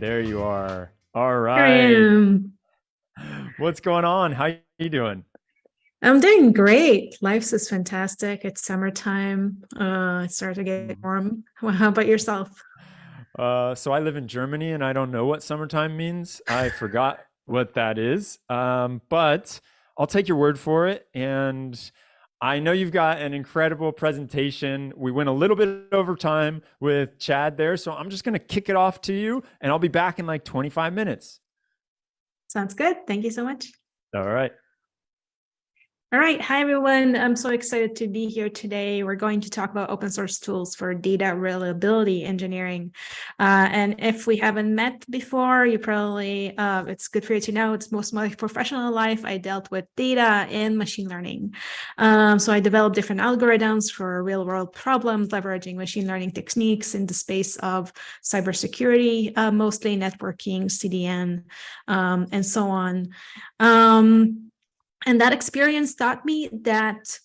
There you are. All Here I right. am. What's going on? How you doing? I'm doing great. Life's is fantastic. It's summertime. It's starting to get Mhm. warm. Well, how about yourself? So I live in Germany and I don't know what summertime means. I forgot what that is. But I'll take your word for it. And I know you've got an incredible presentation. We went a little bit over time with Chad there. So I'm just going to kick it off to you and I'll be back in like 25 minutes. Sounds good. Thank you so much. All right. All right. Hi, everyone. I'm so excited to be here today. We're going to talk about open source tools for data reliability engineering. And if we haven't met before, you probably, it's good for you to know, it's most of my professional life, I dealt with data and machine learning. So I developed different algorithms for real world problems, leveraging machine learning techniques in the space of cybersecurity, mostly networking, CDN, and so on. And that experience taught me that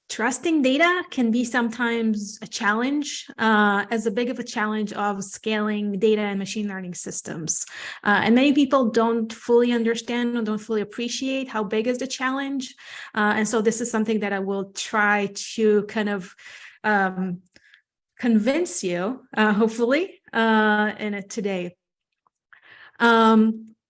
trusting data can be sometimes a challenge, as a big of a challenge of scaling data and machine learning systems. And many people don't fully understand or don't fully appreciate how big is the challenge. And so this is something that I will try to kind of convince you, hopefully, in it today.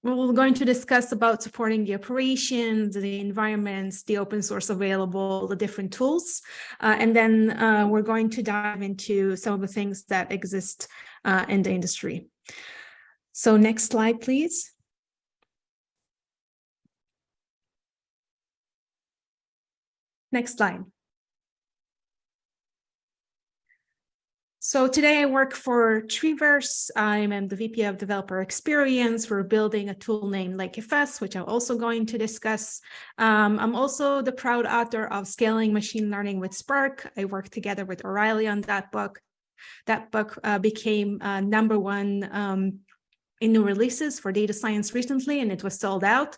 We're going to discuss about supporting the operations, the environments, the open source available, the different tools. And then we're going to dive into some of the things that exist in the industry. So next slide, please. Next slide. So today I work for Treeverse. I'm the VP of Developer Experience. We're building a tool named LakeFS, which I'm also going to discuss. I'm also the proud author of Scaling Machine Learning with Spark. I worked together with O'Reilly on that book. That book became #1 in new releases for data science recently, and it was sold out.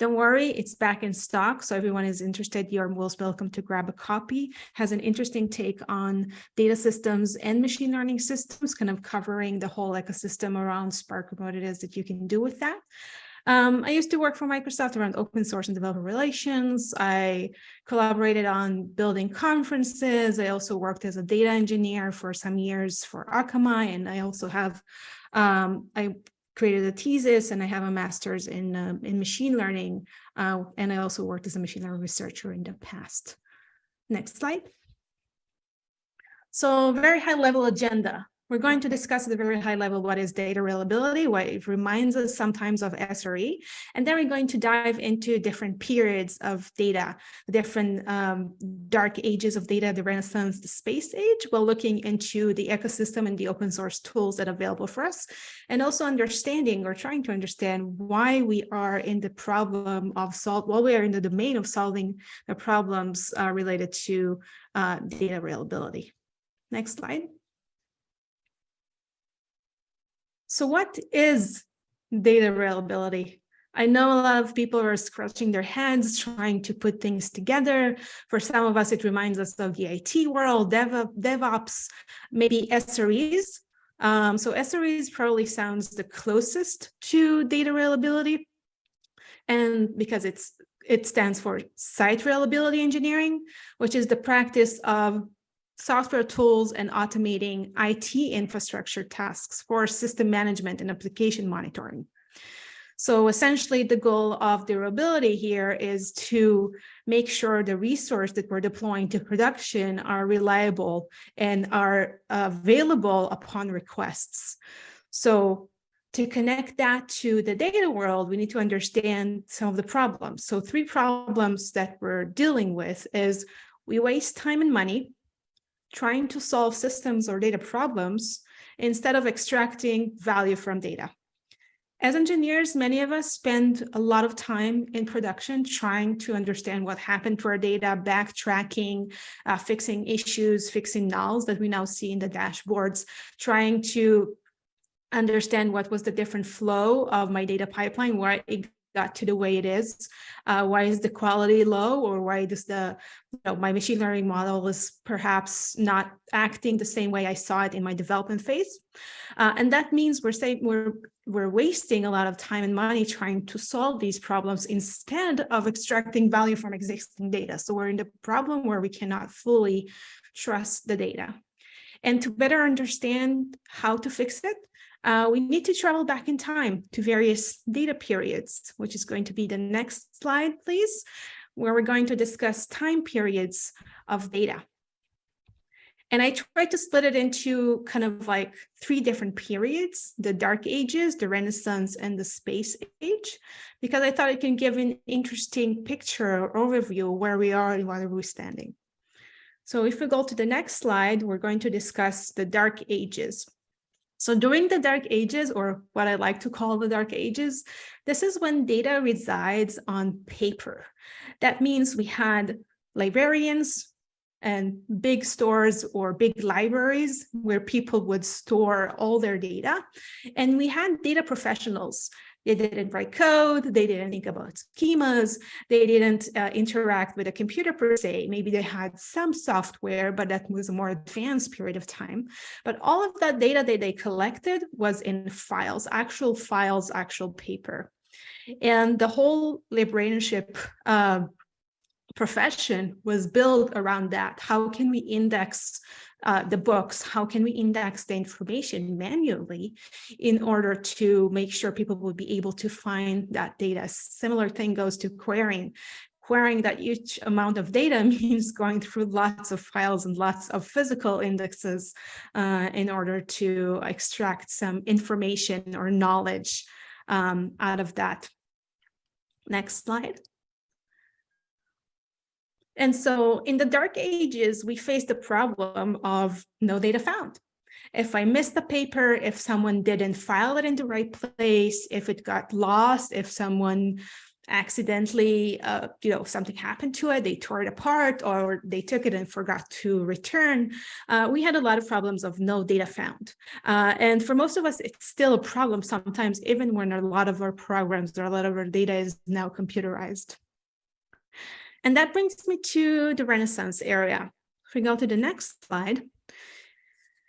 Don't worry, it's back in stock. So everyone is interested, you're most welcome to grab a copy. Has an interesting take on data systems and machine learning systems, kind of covering the whole ecosystem around Spark and what it is that you can do with that. I used to work for Microsoft around open source and developer relations. I collaborated on building conferences. I also worked as a data engineer for some years for Akamai, and I also have, I created a thesis and I have a master's in machine learning. And I also worked as a machine learning researcher in the past. Next slide. So very high level agenda. We're going to discuss at a very high level what is data reliability, why it reminds us sometimes of SRE, and then we're going to dive into different periods of data, different dark ages of data, the Renaissance, the space age, while looking into the ecosystem and the open source tools that are available for us, and also understanding or trying to understand why we are in the problem of while we are in the domain of solving the problems related to data reliability. Next slide. So what is data reliability? I know a lot of people are scratching their heads trying to put things together. For some of us, it reminds us of the IT world, DevOps, maybe SREs. So SREs probably sounds the closest to data reliability. And because it stands for Site Reliability Engineering, which is the practice of software tools and automating IT infrastructure tasks for system management and application monitoring. So essentially, the goal of durability here is to make sure the resource that we're deploying to production are reliable and are available upon requests. So to connect that to the data world, we need to understand some of the problems. So 3 problems that we're dealing with is we waste time and money trying to solve systems or data problems instead of extracting value from data. As engineers, many of us spend a lot of time in production trying to understand what happened to our data, backtracking, fixing issues, fixing nulls that we now see in the dashboards, trying to understand what was the different flow of my data pipeline, where got to the way it is. Why is the quality low, or why does my machine learning model is perhaps not acting the same way I saw it in my development phase? And that means we're wasting a lot of time and money trying to solve these problems instead of extracting value from existing data. So we're in the problem where we cannot fully trust the data. And to better understand how to fix it, we need to travel back in time to various data periods, which is going to be the next slide, please, where we're going to discuss time periods of data. And I tried to split it into kind of like 3 different periods: the Dark Ages, the Renaissance, and the Space Age, because I thought it can give an interesting picture or overview of where we are and where we're standing. So if we go to the next slide, we're going to discuss the Dark Ages. So during the Dark Ages, or what I like to call the Dark Ages, this is when data resides on paper. That means we had librarians and big stores or big libraries where people would store all their data. And we had data professionals. They didn't write code, they didn't think about schemas, they didn't interact with a computer per se. Maybe they had some software, but that was a more advanced period of time. But all of that data that they collected was in files, actual paper. And the whole librarianship profession was built around that. How can we index the books? How can we index the information manually in order to make sure people will be able to find that data? Similar thing goes to querying. Querying that huge amount of data means going through lots of files and lots of physical indexes in order to extract some information or knowledge out of that. Next slide. And so in the Dark Ages, we faced the problem of no data found. If I missed the paper, if someone didn't file it in the right place, if it got lost, if someone accidentally, something happened to it, they tore it apart, or they took it and forgot to return, we had a lot of problems of no data found. And for most of us, it's still a problem sometimes, even when a lot of our programs or a lot of our data is now computerized. And that brings me to the Renaissance area. If we go to the next slide.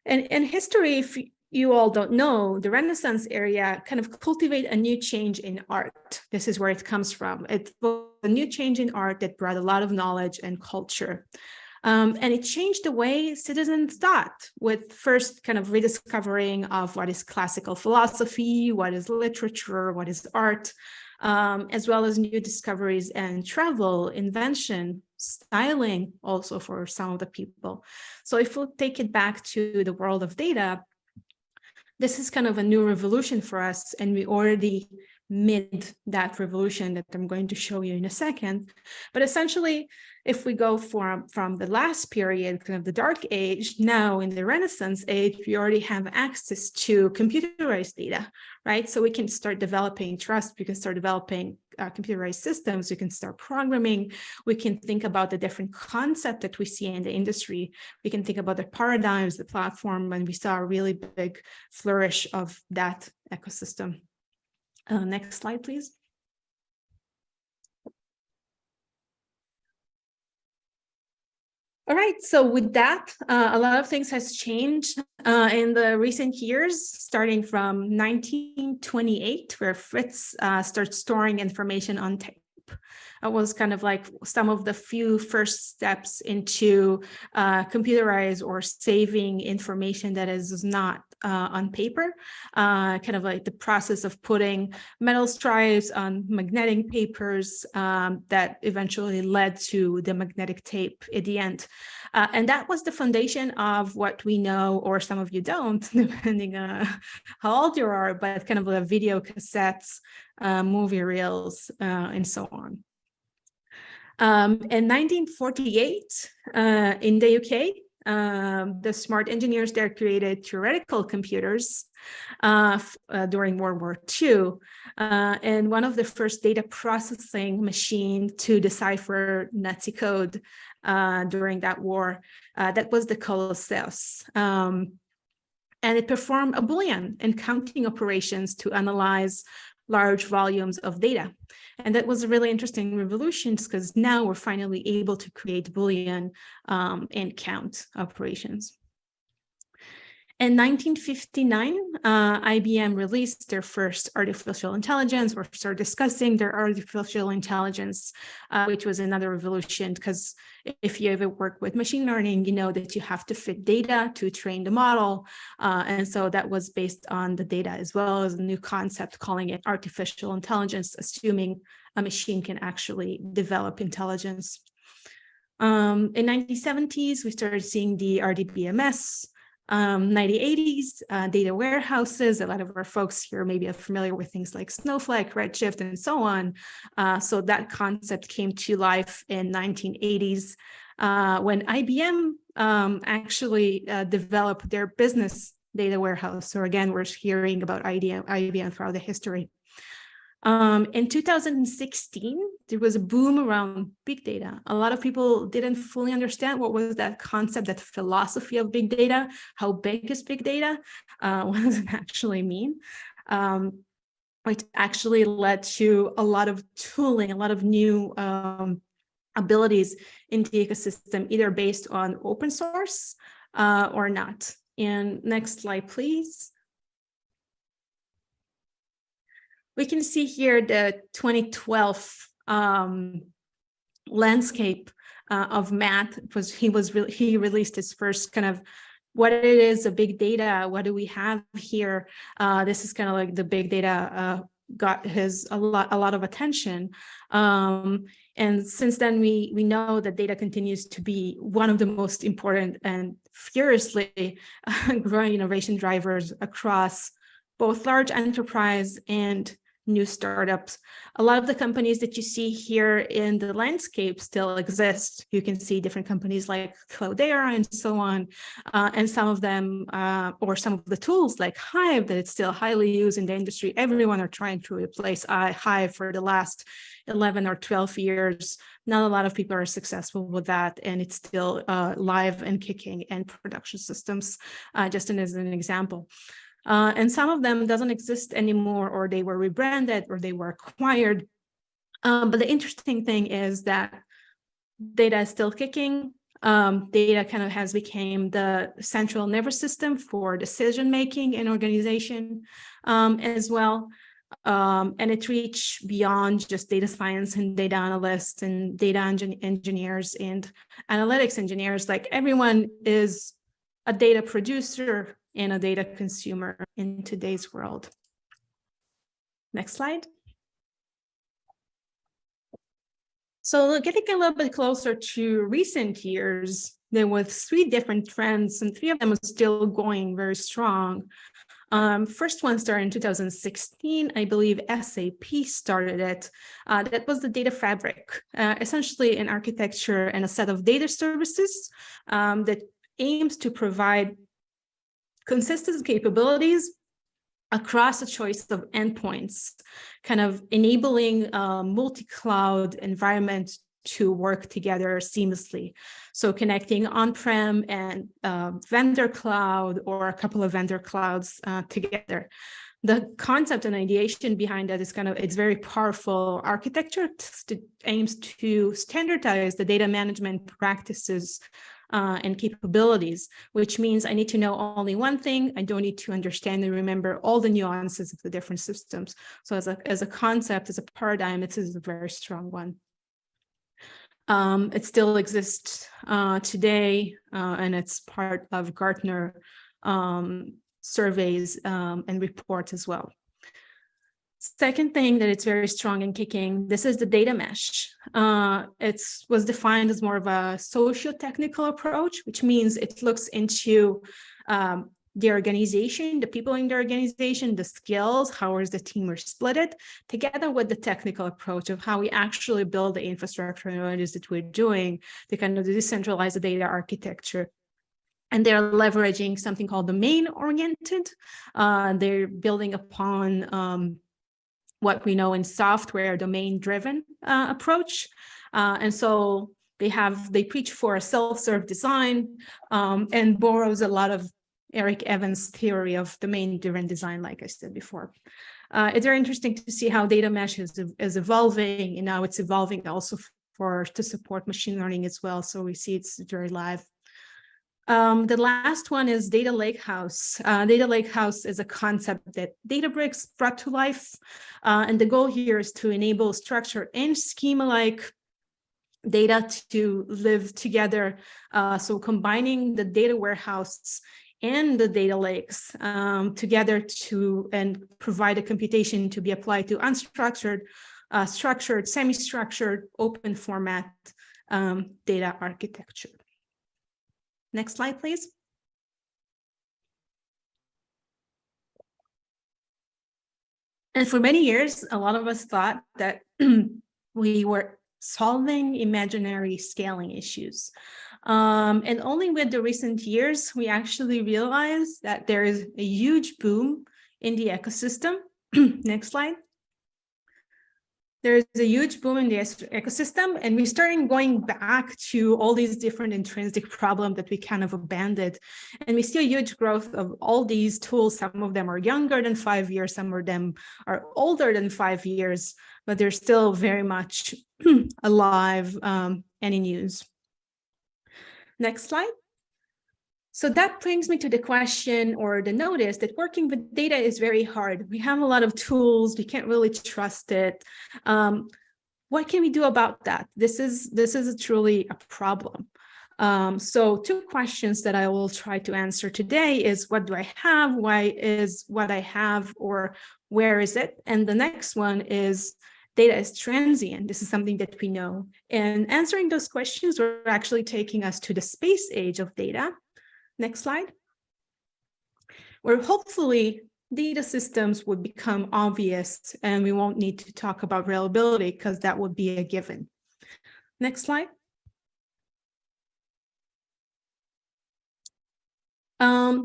And in history, if you all don't know, the Renaissance area kind of cultivate a new change in art. This is where it comes from. It was a new change in art that brought a lot of knowledge and culture. And it changed the way citizens thought, with first kind of rediscovering of what is classical philosophy, what is literature, what is art, as well as new discoveries and travel, invention, styling also for some of the people. So if we'll take it back to the world of data, this is kind of a new revolution for us, and we already mid that revolution that I'm going to show you in a second. But essentially, if we go from the last period, kind of the Dark Age, now in the Renaissance age, we already have access to computerized data, right? So we can start developing trust, we can start developing computerized systems, we can start programming, we can think about the different concepts that we see in the industry, we can think about the paradigms, the platform, and we saw a really big flourish of that ecosystem. Next slide, please. All right, so with that, a lot of things has changed in the recent years, starting from 1928, where Fritz starts storing information on tape. It was kind of like some of the few first steps into computerized or saving information that is not on paper, kind of like the process of putting metal strips on magnetic papers that eventually led to the magnetic tape at the end. And that was the foundation of what we know, or some of you don't, depending on how old you are, but kind of the video cassettes, movie reels, and so on. In 1948, in the UK, the smart engineers there created theoretical computers during World War II. And one of the first data processing machine to decipher Nazi code during that war, that was the Colossus. And it performed a Boolean and counting operations to analyze large volumes of data. And that was a really interesting revolution because now we're finally able to create Boolean and count operations. In 1959, IBM released their first artificial intelligence, or started discussing their artificial intelligence, which was another revolution, because if you ever work with machine learning, you know that you have to fit data to train the model. And so that was based on the data, as well as a new concept calling it artificial intelligence, assuming a machine can actually develop intelligence. In 1970s, we started seeing the RDBMS. 1980s, data warehouses. A lot of our folks here maybe are familiar with things like Snowflake, Redshift, and so on. So that concept came to life in 1980s when IBM actually developed their business data warehouse. So again, we're hearing about IBM throughout the history. In 2016, there was a boom around big data. A lot of people didn't fully understand what was that concept, that philosophy of big data. How big is big data? What does it actually mean? It actually led to a lot of tooling, a lot of new abilities in the ecosystem, either based on open source or not. And next slide, please. We can see here the 2012 landscape of Matt. He released his first kind of what it is, a big data. What do we have here? This is kind of like the big data got a lot of attention. And since then, we know that data continues to be one of the most important and furiously growing innovation drivers across both large enterprise and new startups. A lot of the companies that you see here in the landscape still exist. You can see different companies like Cloudera and so on. And some of them, or some of the tools like Hive that it's still highly used in the industry. Everyone are trying to replace Hive for the last 11 or 12 years. Not a lot of people are successful with that. And it's still live and kicking and production systems, just as an example. And some of them doesn't exist anymore, or they were rebranded, or they were acquired. But the interesting thing is that data is still kicking. Data kind of has become the central nervous system for decision-making in organization as well. And it reached beyond just data science and data analysts and data engineers and analytics engineers. Like, everyone is a data producer and a data consumer in today's world. Next slide. So getting a little bit closer to recent years, there were 3 different trends, and 3 of them are still going very strong. First one started in 2016. I believe SAP started it. That was the data fabric, essentially an architecture and a set of data services that aims to provide consistent capabilities across a choice of endpoints, kind of enabling a multi-cloud environment to work together seamlessly. So connecting on-prem and vendor cloud, or a couple of vendor clouds together. The concept and ideation behind that is it's very powerful architecture that aims to standardize the data management practices and capabilities, which means I need to know only one thing. I don't need to understand and remember all the nuances of the different systems. So as a concept, as a paradigm, it is a very strong one. It still exists today, and it's part of Gartner surveys and reports as well. Second thing that it's very strong in kicking, this is the data mesh. It was defined as more of a socio-technical approach, which means it looks into the organization, the people in the organization, the skills, how is the team are split it, together with the technical approach of how we actually build the infrastructure and what it is that we're doing to kind of decentralize the data architecture. And they're leveraging something called domain-oriented. They're building upon what we know in software, domain-driven approach. And so they preach for a self-serve design and borrows a lot of Eric Evans' theory of domain-driven design, like I said before. It's very interesting to see how data mesh is evolving, and now it's evolving also to support machine learning as well. So we see it's very live. The last one is data lakehouse. Data lakehouse is a concept that Databricks brought to life. And the goal here is to enable structured and schema-like data to live together. So combining the data warehouse and the data lakes together and provide a computation to be applied to unstructured, structured, semi-structured, open format data architecture. Next slide, please. And for many years, a lot of us thought that we were solving imaginary scaling issues. And only with the recent years, we actually realized that there is a huge boom in the ecosystem. Next slide. There's a huge boom in the ecosystem, and we started going back to all these different intrinsic problems that we kind of abandoned. And we see a huge growth of all these tools. Some of them are younger than 5 years, some of them are older than 5 years, but they're still very much alive and in use. Next slide. So that brings me to the question or the notice that working with data is very hard. We have a lot of tools, we can't really trust it. What can we do about that? This is truly a problem. So 2 questions that I will try to answer today is, what do I have? Why is what I have, or where is it? And the next one is, data is transient. This is something that we know. And answering those questions are actually taking us to the space age of data. Next slide. Where hopefully data systems would become obvious and we won't need to talk about reliability because that would be a given. Next slide.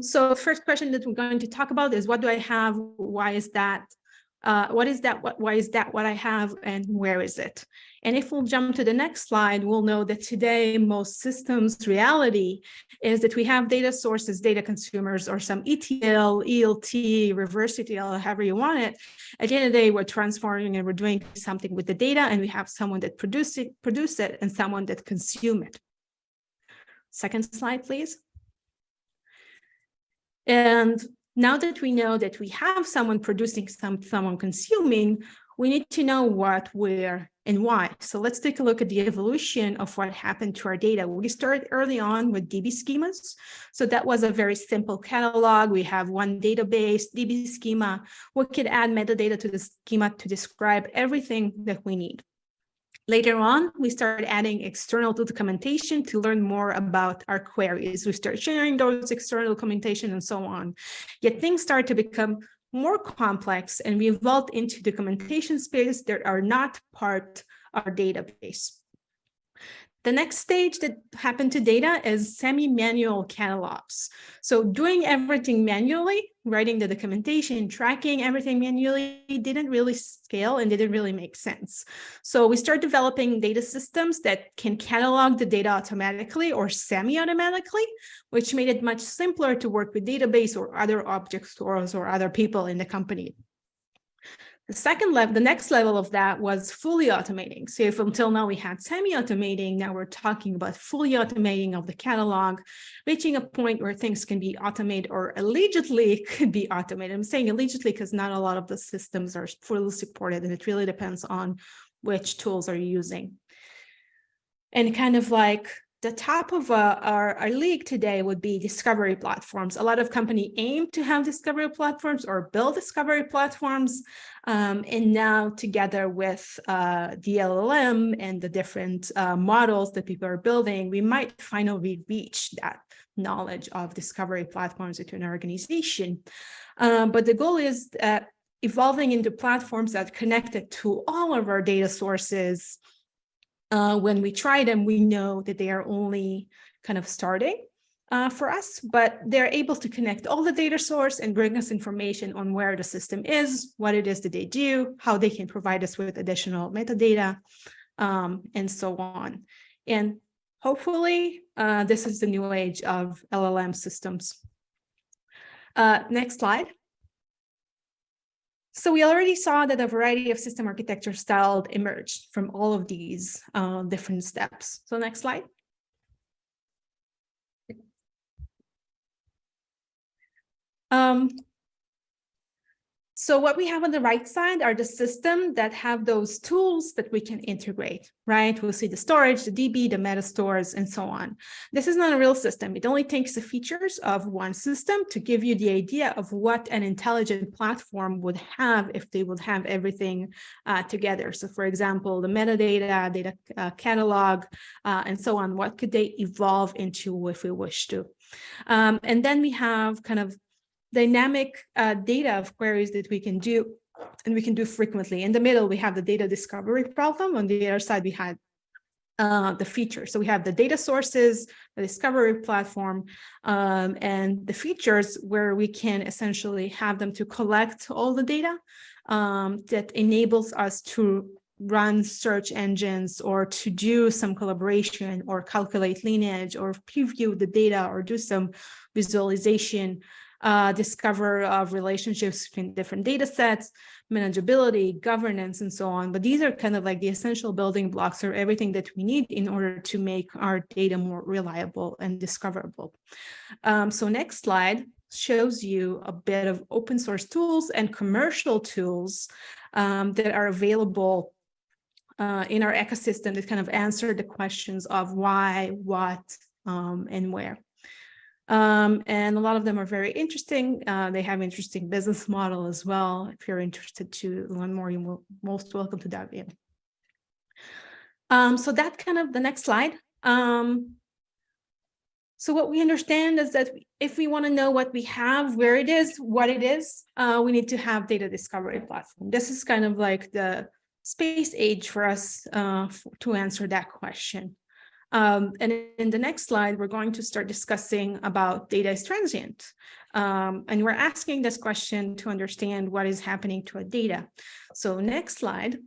So the first question that we're going to talk about is, what do I have? Why is that? What is that? Why is that what I have, and where is it? And if we'll jump to the next slide, we'll know that today most systems reality is that we have data sources, data consumers, or some ETL, ELT, reverse ETL, however you want it. At the end of the day, we're transforming and we're doing something with the data, and we have someone that produce it and someone that consume it. Second slide, please. And now that we know that we have someone producing, someone consuming, we need to know what, where, and why. So let's take a look at the evolution of what happened to our data. We started early on with DB schemas. So that was a very simple catalog. We have one database, DB schema. We could add metadata to the schema to describe everything that we need. Later on, we started adding external documentation to learn more about our queries. We start sharing those external documentation and so on. Yet things start to become more complex, and we evolved into documentation space that are not part of our database. The next stage that happened to data is semi-manual catalogs. So doing everything manually, writing the documentation, tracking everything manually didn't really scale and didn't really make sense. So we start developing data systems that can catalog the data automatically or semi-automatically, which made it much simpler to work with database or other object stores or other people in the company. The next level of that was fully automating. So if until now we had semi-automating, now we're talking about fully automating of the catalog, reaching a point where things can be automated or allegedly could be automated. I'm saying allegedly because not a lot of the systems are fully supported, and it really depends on which tools are you using. And kind of like the top of our league today would be discovery platforms. A lot of companies aim to have discovery platforms or build discovery platforms. And now together with the LLM and the different models that people are building, we might finally reach that knowledge of discovery platforms into an organization. But the goal is evolving into platforms that are connected to all of our data sources. When we try them, we know that they are only kind of starting for us, but they're able to connect all the data source and bring us information on where the system is, what it is that they do, how they can provide us with additional metadata, and so on. And hopefully, this is the new age of LLM systems. Next slide. So we already saw that a variety of system architecture styles emerged from all of these different steps. So next slide. So what we have on the right side are the systems that have those tools that we can integrate, right? We'll see the storage, the DB, the meta stores, and so on. This is not a real system. It only takes the features of one system to give you the idea of what an intelligent platform would have if they would have everything together. So for example, the metadata, data catalog, and so on, what could they evolve into if we wish to? And then we have kind of dynamic data of queries that we can do, and we can do frequently. In the middle, we have the data discovery problem. On the other side, we had the features. So we have the data sources, the discovery platform, and the features where we can essentially have them to collect all the data that enables us to run search engines or to do some collaboration or calculate lineage or preview the data or do some visualization, discover of relationships between different data sets, manageability, governance, and so on. But these are kind of like the essential building blocks or everything that we need in order to make our data more reliable and discoverable. So next slide shows you a bit of open source tools and commercial tools that are available in our ecosystem that kind of answer the questions of why, what, and where. And a lot of them are very interesting. They have interesting business model as well. If you're interested to learn more, you're most welcome to dive in. So that kind of the next slide. So what we understand is that if we want to know what we have, where it is, what it is, we need to have data discovery platform. This is kind of like the space age for us to answer that question. And in the next slide, we're going to start discussing about data is transient. And we're asking this question to understand what is happening to a data. So next slide.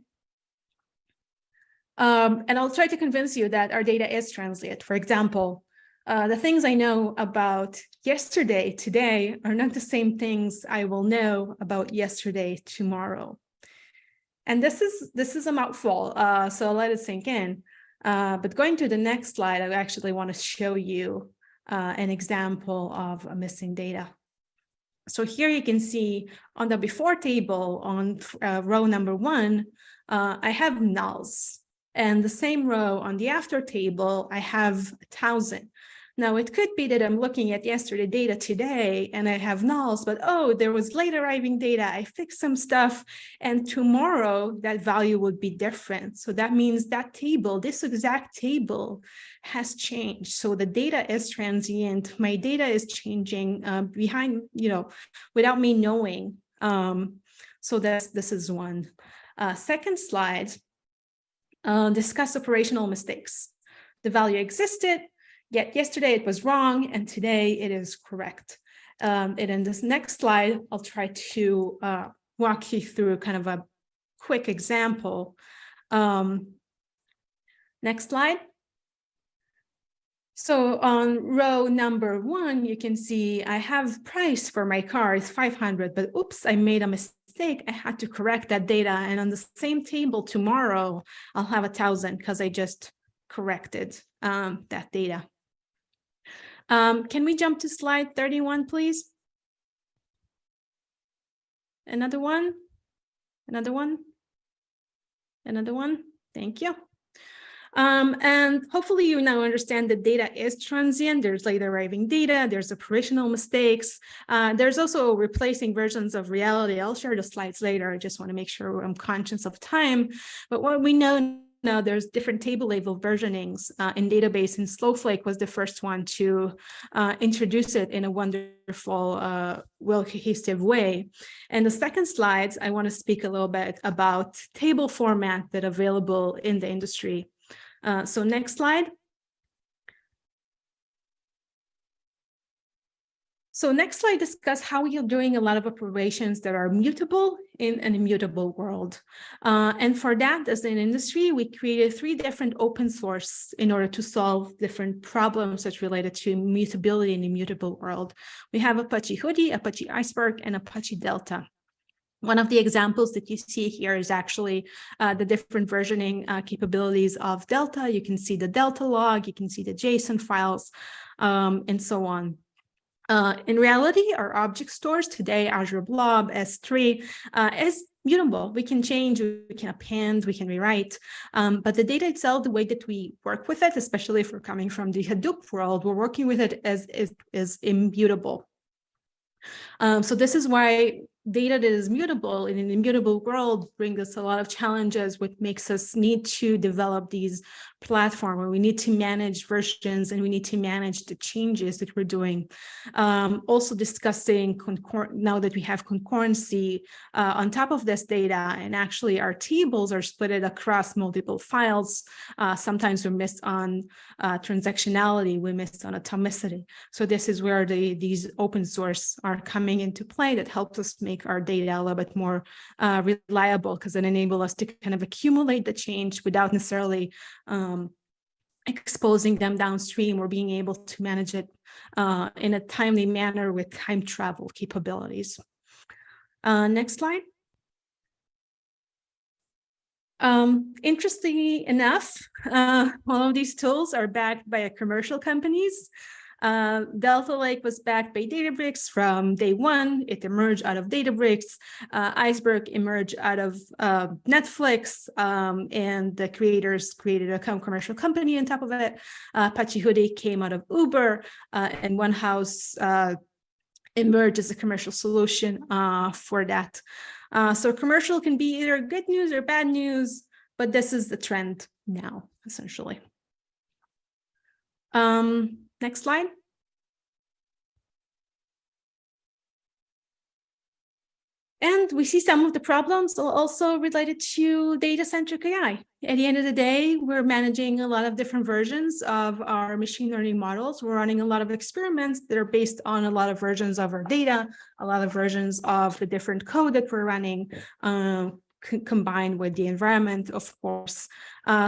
And I'll try to convince you that our data is transient. For example, the things I know about yesterday, today, are not the same things I will know about yesterday, tomorrow. And this is a mouthful, so I'll let it sink in. But going to the next slide, I actually want to show you an example of a missing data. So here you can see on the before table on row number 1, I have nulls. And the same row on the after table, I have 1,000. Now, it could be that I'm looking at yesterday data today and I have nulls, but oh, there was late arriving data. I fixed some stuff, and tomorrow that value would be different. So that means that table, this exact table, has changed. So the data is transient. My data is changing behind, without me knowing. So this is one. Second slide, discuss operational mistakes. The value existed, yet yesterday it was wrong, and today it is correct. And in this next slide, I'll try to walk you through kind of a quick example. Next slide. So on row number 1, you can see I have price for my car is 500, but oops, I made a mistake. I had to correct that data. And on the same table tomorrow, I'll have 1,000 because I just corrected that data. Can we jump to slide 31, please? Another one, another one, another one. Thank you. And hopefully you now understand that data is transient. There's late arriving data, there's operational mistakes. There's also replacing versions of reality. I'll share the slides later. I just want to make sure I'm conscious of time. But what we know now, there's different table level versionings in database, and Snowflake was the first one to introduce it in a wonderful, well cohesive way. And the second slides, I want to speak a little bit about table format that are available in the industry. So next slide. So next slide discuss how we are doing a lot of operations that are mutable in an immutable world. And for that, as an industry, we created 3 different open source in order to solve different problems that's related to mutability in the immutable world. We have Apache Hudi, Apache Iceberg, and Apache Delta. One of the examples that you see here is actually the different versioning capabilities of Delta. You can see the Delta log, you can see the JSON files, and so on. In reality, our object stores today, Azure Blob, S3, is mutable. We can change, we can append, we can rewrite, but the data itself, the way that we work with it, especially if we're coming from the Hadoop world, we're working with it as immutable. So this is why data that is mutable in an immutable world brings us a lot of challenges, which makes us need to develop these platforms where we need to manage versions and we need to manage the changes that we're doing. Also discussing now that we have concurrency on top of this data, and actually our tables are split across multiple files. Sometimes we miss on transactionality, we miss on atomicity. So this is where these open source are coming into play that helps us make our data a little bit more reliable, because it enables us to kind of accumulate the change without necessarily exposing them downstream or being able to manage it in a timely manner with time travel capabilities. Next slide. Interestingly enough, all of these tools are backed by commercial companies. Delta Lake was backed by Databricks from day one. It emerged out of Databricks. Iceberg emerged out of Netflix, and the creators created a commercial company on top of it. Apache Hudi came out of Uber, and OneHouse emerged as a commercial solution for that. So commercial can be either good news or bad news, but this is the trend now, essentially. Next slide. And we see some of the problems also related to data-centric AI. At the end of the day, we're managing a lot of different versions of our machine learning models. We're running a lot of experiments that are based on a lot of versions of our data, a lot of versions of the different code that we're running, combined with the environment, of course.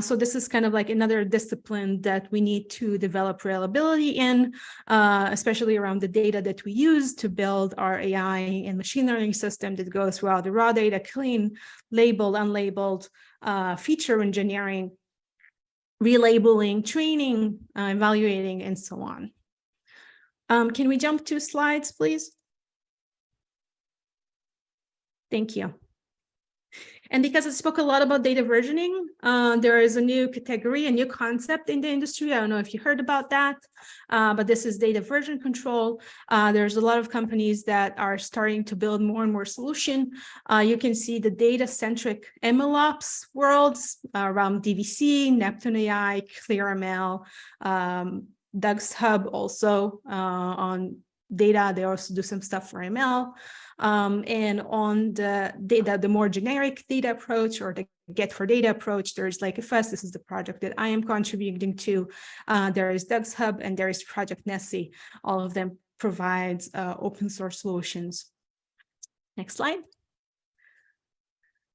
So this is kind of like another discipline that we need to develop reliability in, especially around the data that we use to build our AI and machine learning system that goes throughout the raw data, clean, labeled, unlabeled, feature engineering, relabeling, training, evaluating, and so on. Can we jump 2 slides, please? Thank you. And because I spoke a lot about data versioning, there is a new category, a new concept in the industry. I don't know if you heard about that, but this is data version control. There's a lot of companies that are starting to build more and more solution. You can see the data-centric MLOps worlds around DVC, Neptune AI, ClearML, Doug's Hub also on data. They also do some stuff for ML. And on the data, the more generic data approach or the get for data approach, there's like FS. This is the project that I am contributing to. There is Doug's Hub and there is Project Nessie. All of them provides open source solutions. Next slide.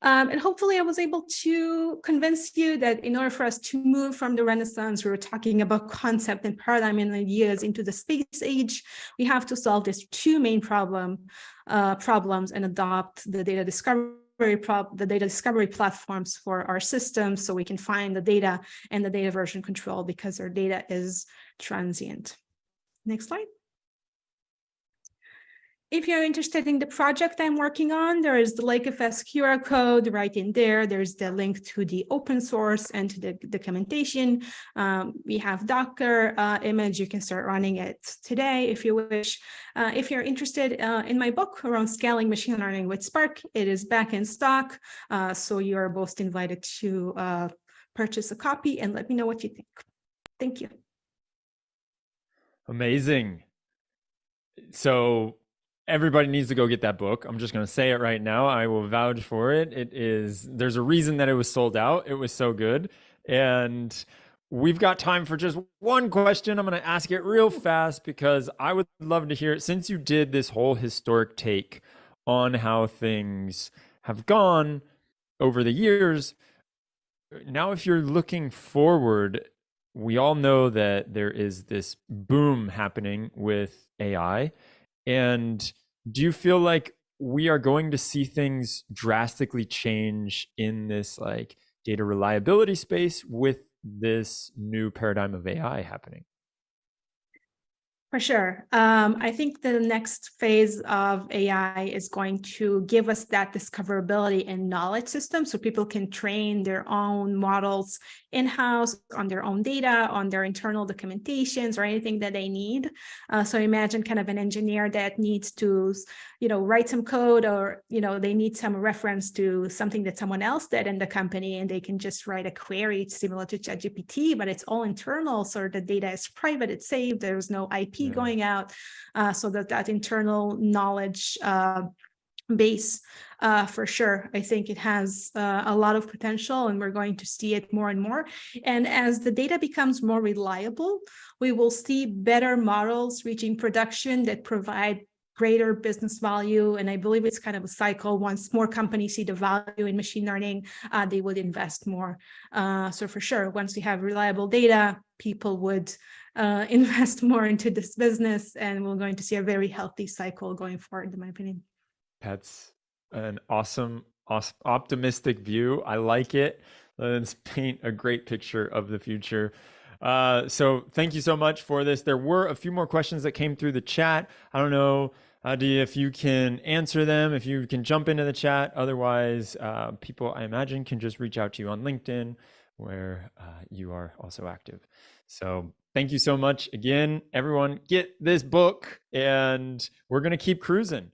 And hopefully I was able to convince you that in order for us to move from the Renaissance, we were talking about concept and paradigm and ideas into the space age, we have to solve these 2 main problems and adopt the data discovery platforms for our systems so we can find the data and the data version control because our data is transient. Next slide. If you're interested in the project I'm working on, there is the LakeFS QR code right in there. There's the link to the open source and to the documentation. We have Docker image. You can start running it today if you wish. If you're interested in my book around scaling machine learning with Spark, it is back in stock. So you are both invited to purchase a copy and let me know what you think. Thank you. Amazing. So everybody needs to go get that book. I'm just going to say it right now. I will vouch for it. There's a reason that it was sold out. It was so good. And we've got time for just one question. I'm going to ask it real fast because I would love to hear it. Since you did this whole historic take on how things have gone over the years, now if you're looking forward, we all know that there is this boom happening with AI. And do you feel like we are going to see things drastically change in this like data reliability space with this new paradigm of AI happening? For sure. I think the next phase of AI is going to give us that discoverability and knowledge system so people can train their own models in-house on their own data, on their internal documentations or anything that they need. So imagine kind of an engineer that needs to, write some code or, they need some reference to something that someone else did in the company and they can just write a query similar to ChatGPT, but it's all internal. So the data is private, it's saved, there's no IP going out, so that internal knowledge base, for sure. I think it has a lot of potential and we're going to see it more and more. And as the data becomes more reliable, we will see better models reaching production that provide greater business value. And I believe it's kind of a cycle. Once more companies see the value in machine learning, they would invest more. So for sure, once we have reliable data, people would invest more into this business, and we're going to see a very healthy cycle going forward, in my opinion. That's an awesome, optimistic view. I like it. Let's paint a great picture of the future. So thank you so much for this. There were a few more questions that came through the chat. I don't know, Adi, if you can answer them, if you can jump into the chat. Otherwise, people, I imagine, can just reach out to you on LinkedIn, where you are also active. So thank you so much again, everyone. Get this book, and we're going to keep cruising.